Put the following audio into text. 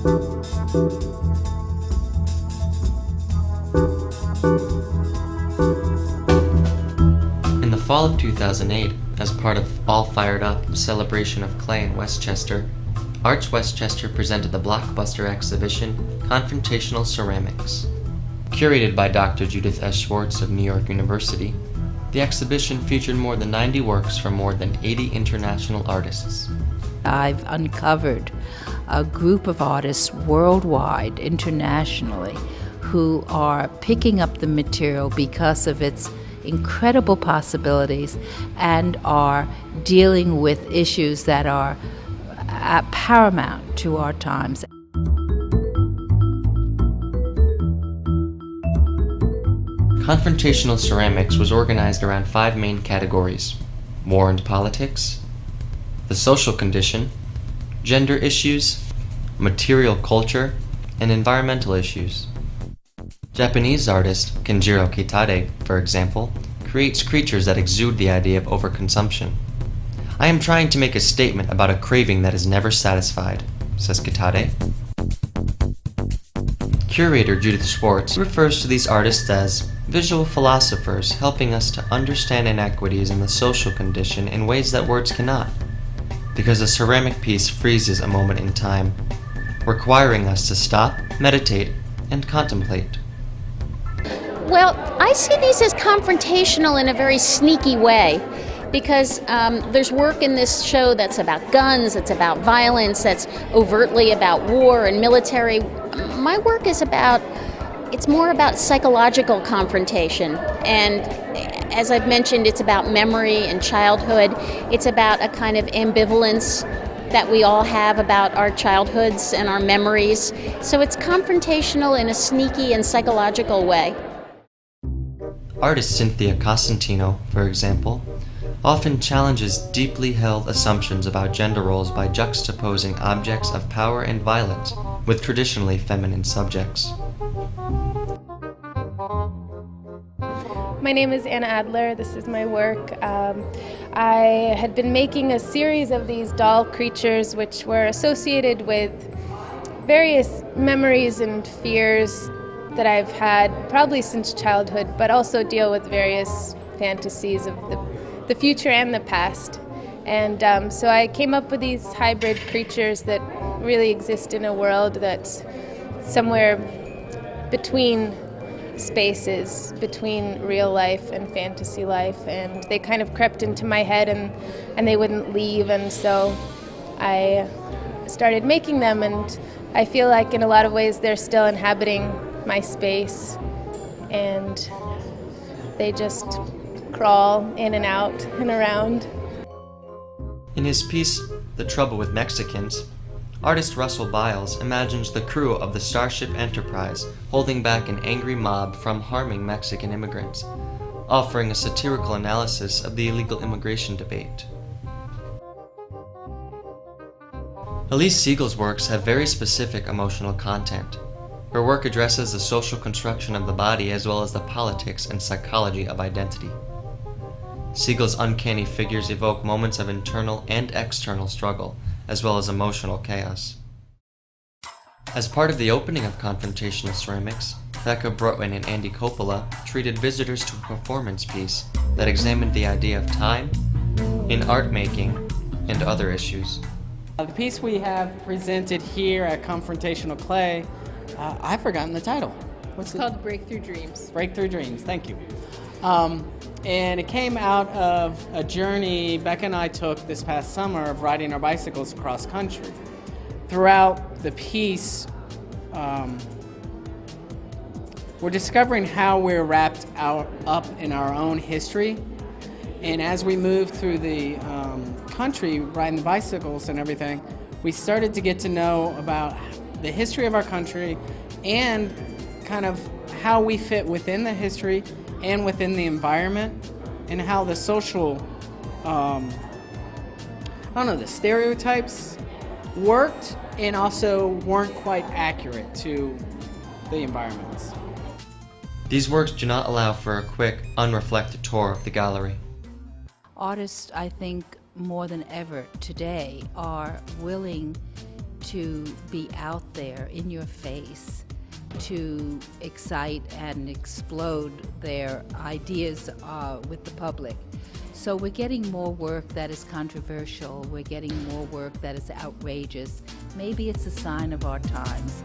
In the fall of 2008, as part of All Fired Up, a celebration of clay in Westchester, ArtsWestchester presented the blockbuster exhibition Confrontational Ceramics. Curated by Dr. Judith S. Schwartz of New York University, the exhibition featured more than 90 works from more than 80 international artists. I've uncovered a group of artists worldwide, internationally, who are picking up the material because of its incredible possibilities and are dealing with issues that are paramount to our times. Confrontational Ceramics was organized around 5 main categories: war and politics, the social condition, gender issues, material culture, and environmental issues. Japanese artist Kenjiro Kitade, for example, creates creatures that exude the idea of overconsumption. "I am trying to make a statement about a craving that is never satisfied," says Kitade. Curator Judith Schwartz refers to these artists as visual philosophers, helping us to understand inequities in the social condition in ways that words cannot, because a ceramic piece freezes a moment in time, requiring us to stop, meditate, and contemplate. Well, I see these as confrontational in a very sneaky way, because there's work in this show that's about guns, it's about violence, that's overtly about war and military. My work is it's more about psychological confrontation, and as I've mentioned, it's about memory and childhood. It's about a kind of ambivalence that we all have about our childhoods and our memories. So it's confrontational in a sneaky and psychological way. Artist Cynthia Cosentino, for example, often challenges deeply held assumptions about gender roles by juxtaposing objects of power and violence with traditionally feminine subjects. My name is Anna Adler. This is my work. I had been making a series of these doll creatures which were associated with various memories and fears that I've had probably since childhood, but also deal with various fantasies of the future and the past. And so I came up with these hybrid creatures that really exist in a world that's somewhere between spaces, between real life and fantasy life, and they kind of crept into my head and they wouldn't leave, and so I started making them, and I feel like in a lot of ways they're still inhabiting my space, and they just crawl in and out and around. In his piece, The Trouble with Mexicans, artist Russell Biles imagines the crew of the Starship Enterprise holding back an angry mob from harming Mexican immigrants, offering a satirical analysis of the illegal immigration debate. Elise Siegel's works have very specific emotional content. Her work addresses the social construction of the body as well as the politics and psychology of identity. Siegel's uncanny figures evoke moments of internal and external struggle, as well as emotional chaos. As part of the opening of Confrontational Ceramics, Becca Brotwin and Andy Coppola treated visitors to a performance piece that examined the idea of time in art making and other issues. The piece we have presented here at Confrontational Clay, I've forgotten the title. It's called Breakthrough Dreams. Breakthrough Dreams, thank you. And it came out of a journey Becca and I took this past summer of riding our bicycles across country. Throughout the piece, we're discovering how we're wrapped up in our own history. And as we moved through the country, riding the bicycles and everything, we started to get to know about the history of our country and kind of how we fit within the history and within the environment, and how the social, the stereotypes worked and also weren't quite accurate to the environments. These works do not allow for a quick, unreflected tour of the gallery. Artists, I think, more than ever today are willing to be out there in your face, to excite and explode their ideas with the public. So we're getting more work that is controversial. We're getting more work that is outrageous. Maybe it's a sign of our times.